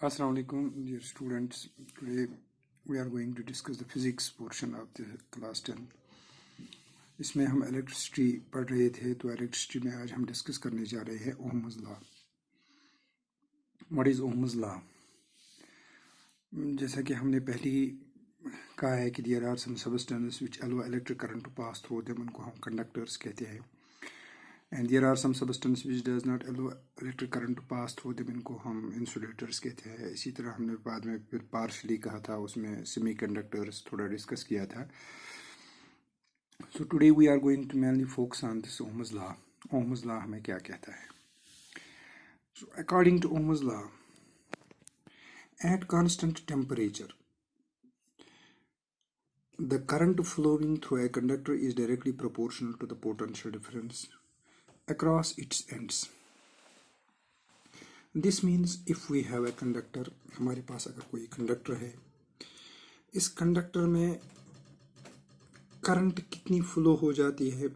Assalamu alaikum, dear students. Today we are going to discuss the physics portion of the class 10. इसमें हम electricity पढ़ रहे थे, तो इलेक्ट्रिसिटी में आज हम डिस्कस करने जा रहे हैं Ohm's law. What is Ohm's law? जैसा कि हमने पहले ही कहा है कि there are some substances which allow electric current to pass through them, उनको हम कंडक्टर्स कहते हैं. And there are some substance which does not allow electric current to pass through them, इनको हम इंसुलेटर्स कहते हैं. इसी तरह हमने बाद में फिर पार्शली कहा था, उसमें सेमी कंडक्टर्स थोड़ा डिस्कस किया था. So today we are going to mainly focus on this Ohm's law. Ohm's law हमें क्या कहता है? So according to Ohm's law, at constant temperature, the current flowing through a conductor is directly proportional to the potential difference across its ends. This means if we have a conductor, हमारे पास अगर कोई conductor है, इस conductor में current कितनी flow हो जाती है,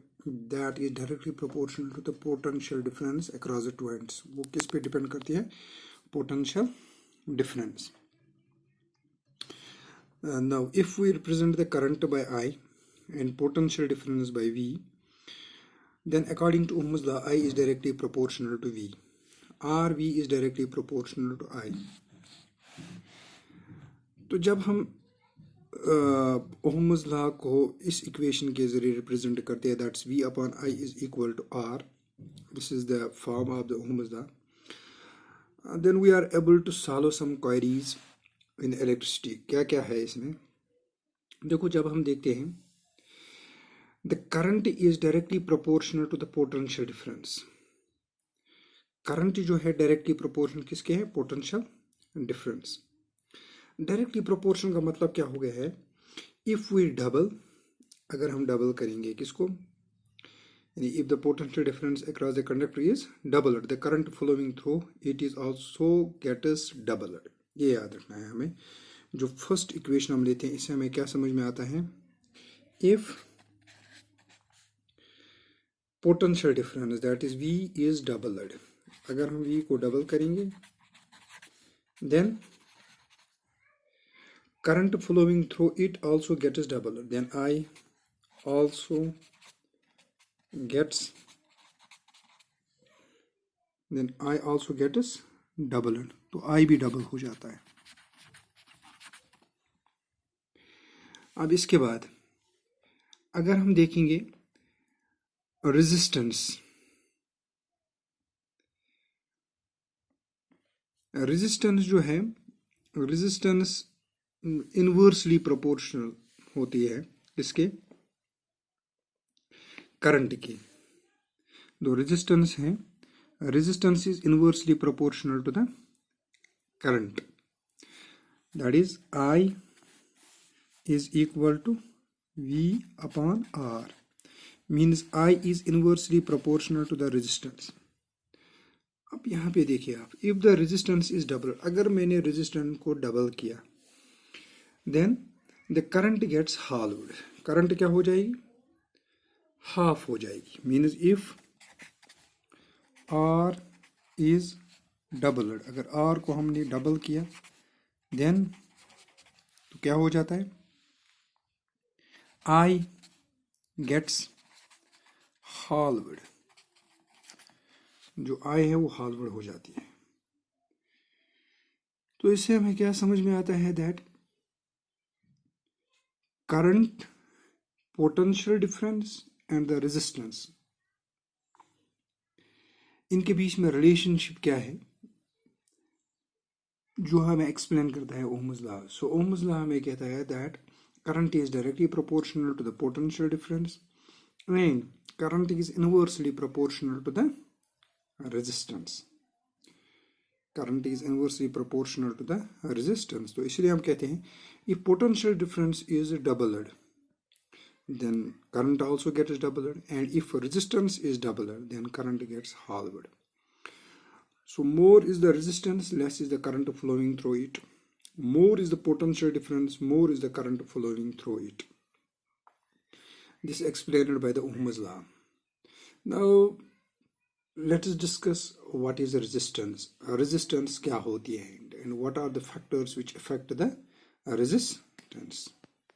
that is directly proportional to the potential difference across the two ends. वो किस पे डिपेंड करती है? Potential difference. Now if we represent the current by I and potential difference by V, then according to Ohm's law, I is directly proportional to V, or V is directly proportional to I. तो जब हम Ohm's law को इस equation के जरिए represent करते हैं, that's V upon I is equal to R. This is the form of the Ohm's law. Then we are able to solve some queries in electricity. क्या क्या है इसमें? देखो, जब हम देखते हैं the current is directly proportional to the potential difference. Current जो है डायरेक्टली प्रोपोर्शनल किसके है? Potential difference. डायरेक्टली प्रोपोर्शनल का मतलब क्या हो गया है? इफ वी डबल, अगर हम डबल करेंगे किसको, यानी if the potential difference across the conductor is doubled, the current flowing through it is also gets doubled. ये याद रखना है हमें. जो फर्स्ट इक्वेशन हम लेते हैं, इससे हमें क्या समझ में आता है? If potential difference that is V is doubled, अगर हम V को डबल करेंगे, then current flowing through it also gets doubled, then I also gets doubled. तो I भी डबल हो जाता है. अब इसके बाद अगर हम देखेंगे रेजिस्टेंस, रेजिस्टेंस जो है, रेजिस्टेंस इनवर्सली प्रोपोर्शनल होती है इसके करंट की. दो रेजिस्टेंस है, resistance is inversely proportional to the current, that is I is equal to V upon R, means I is inversely proportional to the resistance. अब यहाँ पे देखिए आप, if the resistance is double, अगर मैंने resistance को double किया, then the current gets halved. Current क्या हो जाएगी? हाफ हो जाएगी. means if R is doubled, अगर R को हमने डबल किया, then तो क्या हो जाता है? I gets halved. जो I है वो halved हो जाती है. तो इससे हमें क्या समझ में आता है? That current, potential difference and the resistance, इनके बीच में रिलेशनशिप क्या है, जो हमें एक्सप्लेन करता है ओहम्स लॉ. सो ओहम्स लॉ हमें कहता है that current is directly proportional to the potential difference and current is inversely proportional to the resistance. Current is inversely proportional to the resistance. तो इसलिए हम कहते हैं if potential difference is doubled, then current also gets doubled, and if resistance is doubled, then current gets halved. So more is the resistance, less is the current flowing through it. More is the potential difference, more is the current flowing through it. This is explained by the Ohm's law. Now let us discuss what is resistance. Resistance क्या होती है? and what are the factors which affect the resistance.